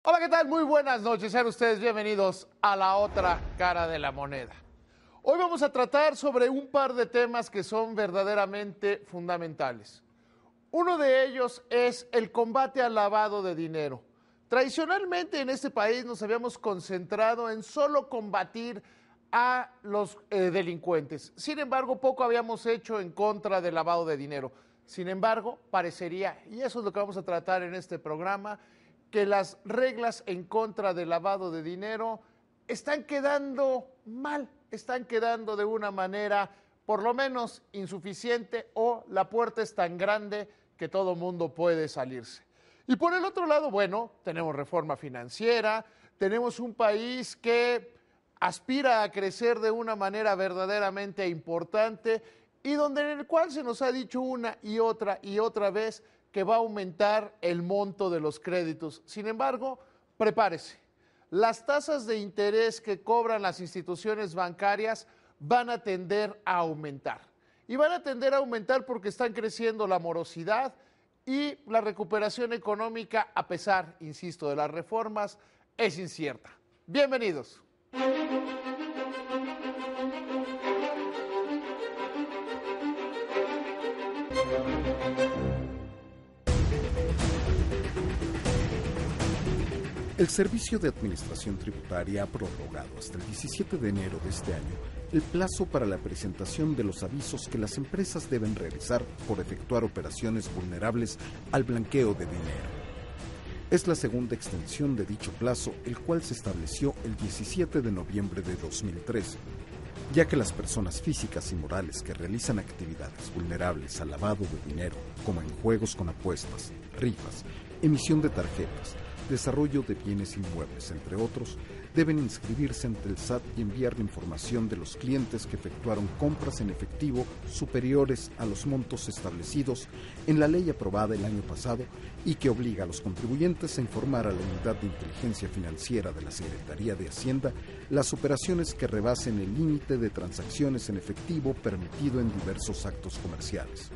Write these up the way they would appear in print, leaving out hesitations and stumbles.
Hola, ¿qué tal? Muy buenas noches. Sean ustedes bienvenidos a la otra cara de la moneda. Hoy vamos a tratar sobre un par de temas que son verdaderamente fundamentales. Uno de ellos es el combate al lavado de dinero. Tradicionalmente en este país nos habíamos concentrado en solo combatir a los delincuentes. Sin embargo, poco habíamos hecho en contra del lavado de dinero. Sin embargo, parecería, y eso es lo que vamos a tratar en este programa, que las reglas en contra del lavado de dinero están quedando mal, están quedando de una manera por lo menos insuficiente, o la puerta es tan grande que todo mundo puede salirse. Y por el otro lado, bueno, tenemos reforma financiera, tenemos un país que aspira a crecer de una manera verdaderamente importante y donde en el cual se nos ha dicho una y otra vez que va a aumentar el monto de los créditos. Sin embargo, prepárese. Las tasas de interés que cobran las instituciones bancarias van a tender a aumentar. Y van a tender a aumentar porque están creciendo la morosidad y la recuperación económica, a pesar, insisto, de las reformas, es incierta. Bienvenidos. El Servicio de Administración Tributaria ha prorrogado hasta el 17 de enero de este año el plazo para la presentación de los avisos que las empresas deben realizar por efectuar operaciones vulnerables al blanqueo de dinero. Es la segunda extensión de dicho plazo, el cual se estableció el 17 de noviembre de 2013, ya que las personas físicas y morales que realizan actividades vulnerables al lavado de dinero, como en juegos con apuestas, rifas, emisión de tarjetas, desarrollo de bienes inmuebles, entre otros, deben inscribirse ante el SAT y enviar la información de los clientes que efectuaron compras en efectivo superiores a los montos establecidos en la ley aprobada el año pasado y que obliga a los contribuyentes a informar a la Unidad de Inteligencia Financiera de la Secretaría de Hacienda las operaciones que rebasen el límite de transacciones en efectivo permitido en diversos actos comerciales.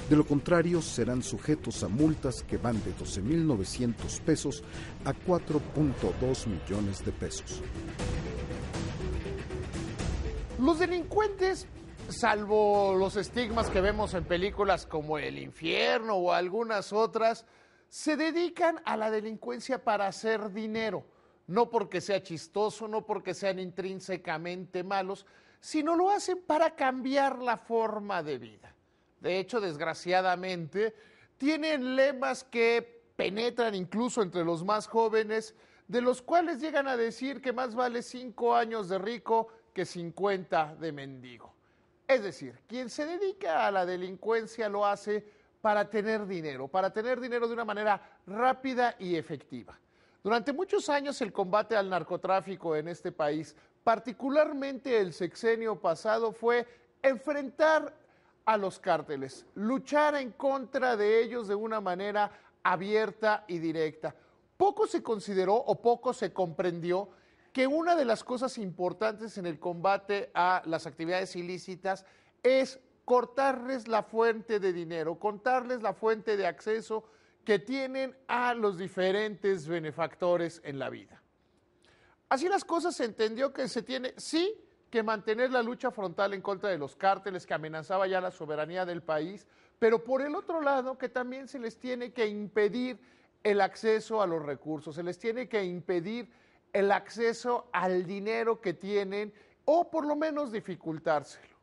De lo contrario, serán sujetos a multas que van de 12,900 pesos a 4.2 millones de pesos. Los delincuentes, salvo los estigmas que vemos en películas como El Infierno o algunas otras, se dedican a la delincuencia para hacer dinero. No porque sea chistoso, no porque sean intrínsecamente malos, sino lo hacen para cambiar la forma de vida. De hecho, desgraciadamente, tienen lemas que penetran incluso entre los más jóvenes, de los cuales llegan a decir que más vale 5 años de rico que 50 de mendigo. Es decir, quien se dedica a la delincuencia lo hace para tener dinero de una manera rápida y efectiva. Durante muchos años el combate al narcotráfico en este país, particularmente el sexenio pasado, fue enfrentar a los cárteles, luchar en contra de ellos de una manera abierta y directa. Poco se consideró o poco se comprendió que una de las cosas importantes en el combate a las actividades ilícitas es cortarles la fuente de dinero, cortarles la fuente de acceso que tienen a los diferentes benefactores en la vida. Así las cosas, se entendió que se tiene, sí, que mantener la lucha frontal en contra de los cárteles que amenazaba ya la soberanía del país, pero por el otro lado que también se les tiene que impedir el acceso a los recursos, se les tiene que impedir el acceso al dinero que tienen, o por lo menos dificultárselo.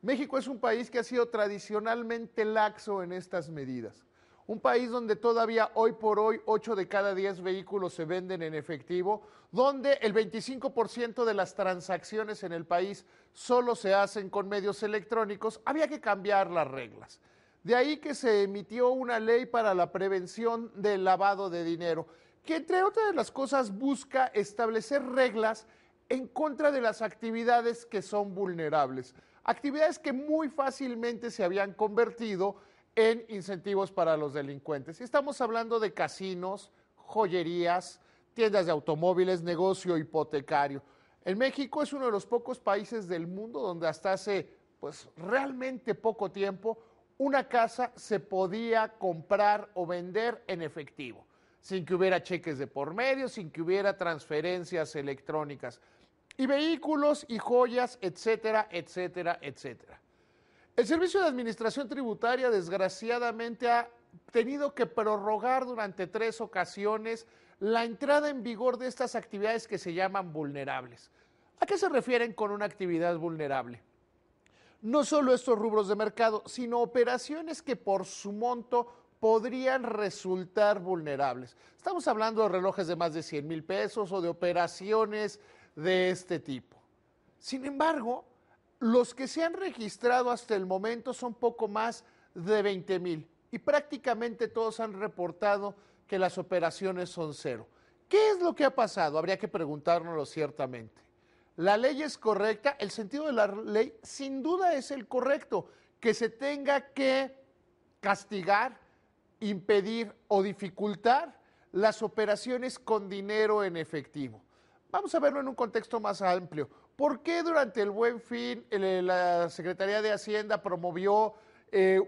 México es un país que ha sido tradicionalmente laxo en estas medidas. Un país donde todavía hoy por hoy 8 de cada 10 vehículos se venden en efectivo, donde el 25% de las transacciones en el país solo se hacen con medios electrónicos. Había que cambiar las reglas. De ahí que se emitió una ley para la prevención del lavado de dinero, que entre otras de las cosas busca establecer reglas en contra de las actividades que son vulnerables, actividades que muy fácilmente se habían convertido en incentivos para los delincuentes. Y estamos hablando de casinos, joyerías, tiendas de automóviles, negocio hipotecario. En México es uno de los pocos países del mundo donde hasta hace realmente poco tiempo una casa se podía comprar o vender en efectivo. sin que hubiera cheques de por medio, sin que hubiera transferencias electrónicas, y vehículos y joyas, etcétera, etcétera, etcétera. El Servicio de Administración Tributaria, desgraciadamente, ha tenido que prorrogar durante 3 ocasiones la entrada en vigor de estas actividades que se llaman vulnerables. ¿A qué se refieren con una actividad vulnerable? No solo estos rubros de mercado, sino operaciones que por su monto podrían resultar vulnerables. Estamos hablando de relojes de más de 100,000 pesos o de operaciones de este tipo. Sin embargo, los que se han registrado hasta el momento son poco más de 20,000 y prácticamente todos han reportado que las operaciones son cero. ¿Qué es lo que ha pasado? Habría que preguntárnoslo ciertamente. ¿La ley es correcta? El sentido de la ley sin duda es el correcto, que se tenga que castigar, impedir o dificultar las operaciones con dinero en efectivo. Vamos a verlo en un contexto más amplio. ¿Por qué durante el Buen Fin la Secretaría de Hacienda promovió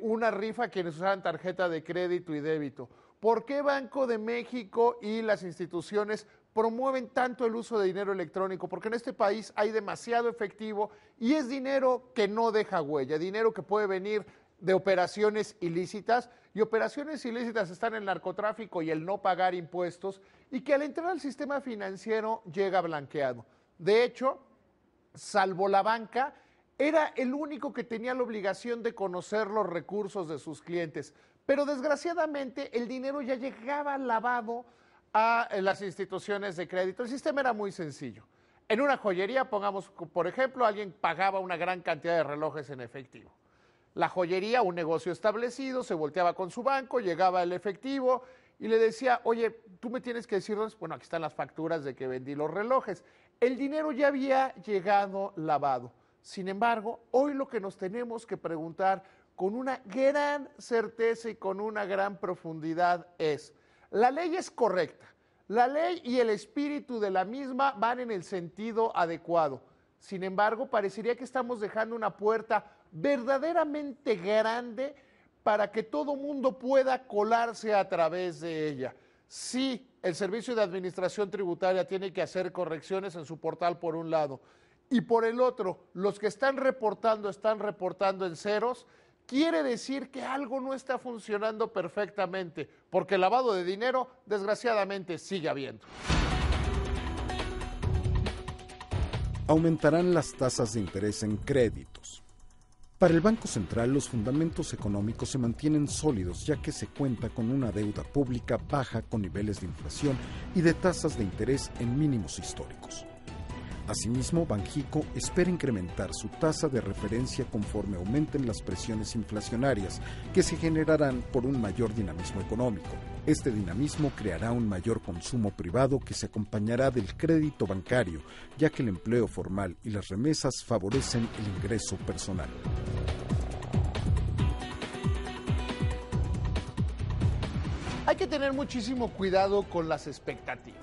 una rifa a quienes usaran tarjeta de crédito y débito? ¿Por qué Banco de México y las instituciones promueven tanto el uso de dinero electrónico? Porque en este país hay demasiado efectivo y es dinero que no deja huella, dinero que puede venir de operaciones ilícitas, y operaciones ilícitas están el narcotráfico y el no pagar impuestos, y que al entrar al sistema financiero llega blanqueado. De hecho, salvo la banca, era el único que tenía la obligación de conocer los recursos de sus clientes. Pero desgraciadamente el dinero ya llegaba lavado a las instituciones de crédito. El sistema era muy sencillo. En una joyería, pongamos, por ejemplo, alguien pagaba una gran cantidad de relojes en efectivo. La joyería, un negocio establecido, se volteaba con su banco, llegaba el efectivo y le decía, oye, tú me tienes que decir, bueno, aquí están las facturas de que vendí los relojes. El dinero ya había llegado lavado. Sin embargo, hoy lo que nos tenemos que preguntar con una gran certeza y con una gran profundidad es, ¿la ley es correcta? La ley y el espíritu de la misma van en el sentido adecuado. Sin embargo, parecería que estamos dejando una puerta verdaderamente grande para que todo mundo pueda colarse a través de ella. Sí, el Servicio de Administración Tributaria tiene que hacer correcciones en su portal por un lado, y por el otro, los que están reportando en ceros, quiere decir que algo no está funcionando perfectamente, porque lavado de dinero, desgraciadamente, sigue habiendo. Aumentarán las tasas de interés en créditos. Para el Banco Central, los fundamentos económicos se mantienen sólidos, ya que se cuenta con una deuda pública baja con niveles de inflación y de tasas de interés en mínimos históricos. Asimismo, Banxico espera incrementar su tasa de referencia conforme aumenten las presiones inflacionarias que se generarán por un mayor dinamismo económico. Este dinamismo creará un mayor consumo privado que se acompañará del crédito bancario, ya que el empleo formal y las remesas favorecen el ingreso personal. Hay que tener muchísimo cuidado con las expectativas.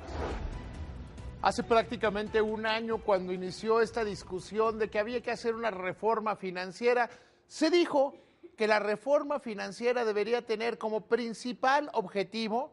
Hace prácticamente un año, cuando inició esta discusión de que había que hacer una reforma financiera, se dijo que la reforma financiera debería tener como principal objetivo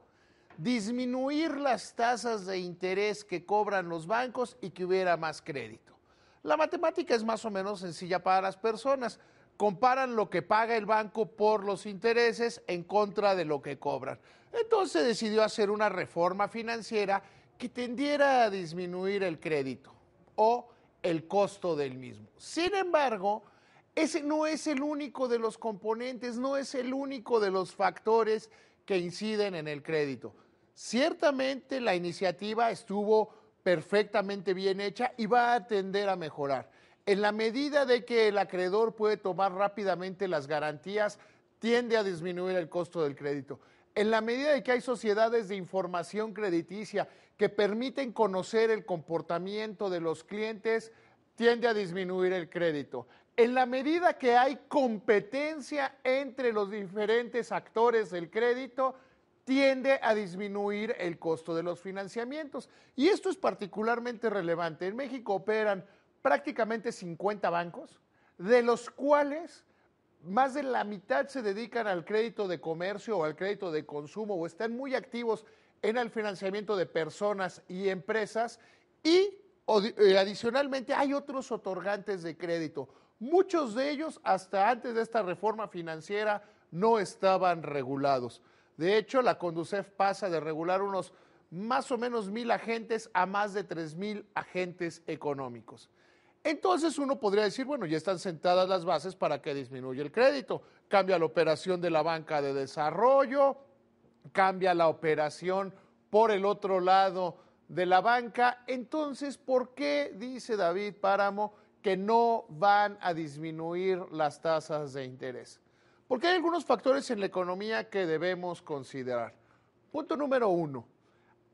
disminuir las tasas de interés que cobran los bancos y que hubiera más crédito. La matemática es más o menos sencilla para las personas. Comparan lo que paga el banco por los intereses en contra de lo que cobran. Entonces decidió hacer una reforma financiera que tendiera a disminuir el crédito o el costo del mismo. Sin embargo, ese no es el único de los componentes, no es el único de los factores que inciden en el crédito. Ciertamente la iniciativa estuvo perfectamente bien hecha y va a tender a mejorar. En la medida de que el acreedor puede tomar rápidamente las garantías, tiende a disminuir el costo del crédito. En la medida de que hay sociedades de información crediticia que permiten conocer el comportamiento de los clientes, tiende a disminuir el crédito. En la medida que hay competencia entre los diferentes actores del crédito, tiende a disminuir el costo de los financiamientos. Y esto es particularmente relevante. En México operan prácticamente 50 bancos, de los cuales más de la mitad se dedican al crédito de comercio o al crédito de consumo o están muy activos en el financiamiento de personas y empresas y adicionalmente hay otros otorgantes de crédito. Muchos de ellos hasta antes de esta reforma financiera no estaban regulados. De hecho, la Conducef pasa de regular unos más o menos 1,000 agentes a más de 3,000 agentes económicos. Entonces uno podría decir, bueno, ya están sentadas las bases para que disminuya el crédito. Cambia la operación de la banca de desarrollo, cambia la operación por el otro lado de la banca. Entonces, ¿por qué dice David Páramo que no van a disminuir las tasas de interés? Porque hay algunos factores en la economía que debemos considerar. Punto número 1.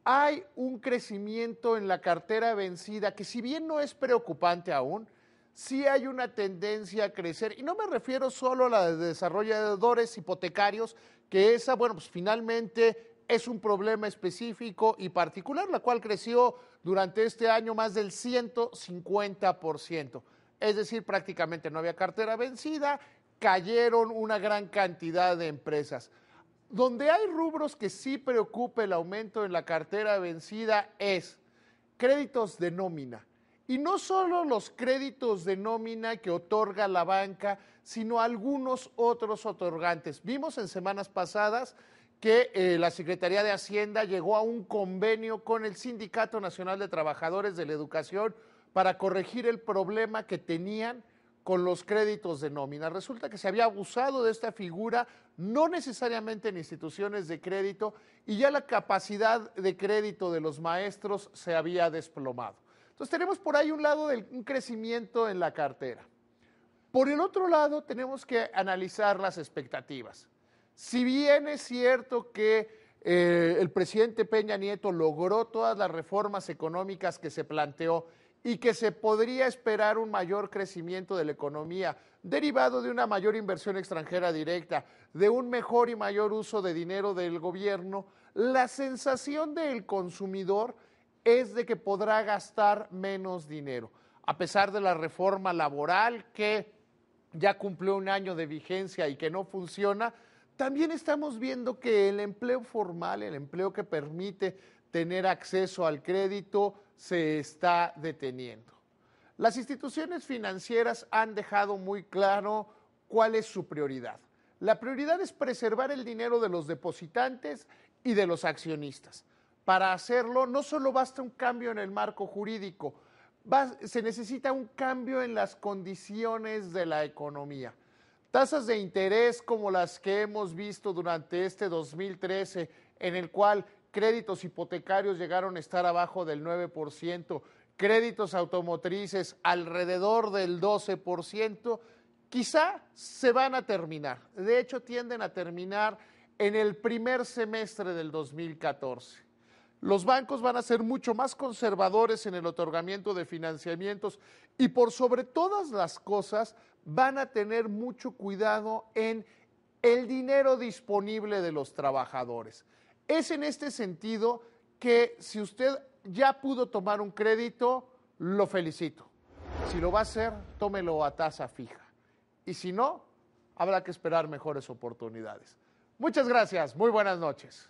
Hay un crecimiento en la cartera vencida que si bien no es preocupante aún, sí hay una tendencia a crecer. Y no me refiero solo a la de desarrolladores hipotecarios, que esa, bueno, pues finalmente es un problema específico y particular, la cual creció durante este año más del 150%. Es decir, prácticamente no había cartera vencida, cayeron una gran cantidad de empresas. Donde hay rubros que sí preocupa el aumento en la cartera vencida es créditos de nómina. Y no solo los créditos de nómina que otorga la banca, sino algunos otros otorgantes. Vimos en semanas pasadas que la Secretaría de Hacienda llegó a un convenio con el Sindicato Nacional de Trabajadores de la Educación para corregir el problema que tenían con los créditos de nómina. Resulta que se había abusado de esta figura, no necesariamente en instituciones de crédito, y ya la capacidad de crédito de los maestros se había desplomado. Entonces tenemos por ahí un lado un crecimiento en la cartera. Por el otro lado tenemos que analizar las expectativas. Si bien es cierto que el presidente Peña Nieto logró todas las reformas económicas que se planteó y que se podría esperar un mayor crecimiento de la economía, derivado de una mayor inversión extranjera directa, de un mejor y mayor uso de dinero del gobierno, la sensación del consumidor es de que podrá gastar menos dinero, a pesar de la reforma laboral que ya cumplió un año de vigencia y que no funciona. También estamos viendo que el empleo formal, el empleo que permite tener acceso al crédito, se está deteniendo. Las instituciones financieras han dejado muy claro cuál es su prioridad. La prioridad es preservar el dinero de los depositantes y de los accionistas. Para hacerlo, no solo basta un cambio en el marco jurídico, se necesita un cambio en las condiciones de la economía. Tasas de interés como las que hemos visto durante este 2013, en el cual créditos hipotecarios llegaron a estar abajo del 9%, créditos automotrices alrededor del 12%, quizá se van a terminar. De hecho, tienden a terminar en el primer semestre del 2014. Los bancos van a ser mucho más conservadores en el otorgamiento de financiamientos y por sobre todas las cosas van a tener mucho cuidado en el dinero disponible de los trabajadores. Es en este sentido que si usted ya pudo tomar un crédito, lo felicito. Si lo va a hacer, tómelo a tasa fija. Y si no, habrá que esperar mejores oportunidades. Muchas gracias, muy buenas noches.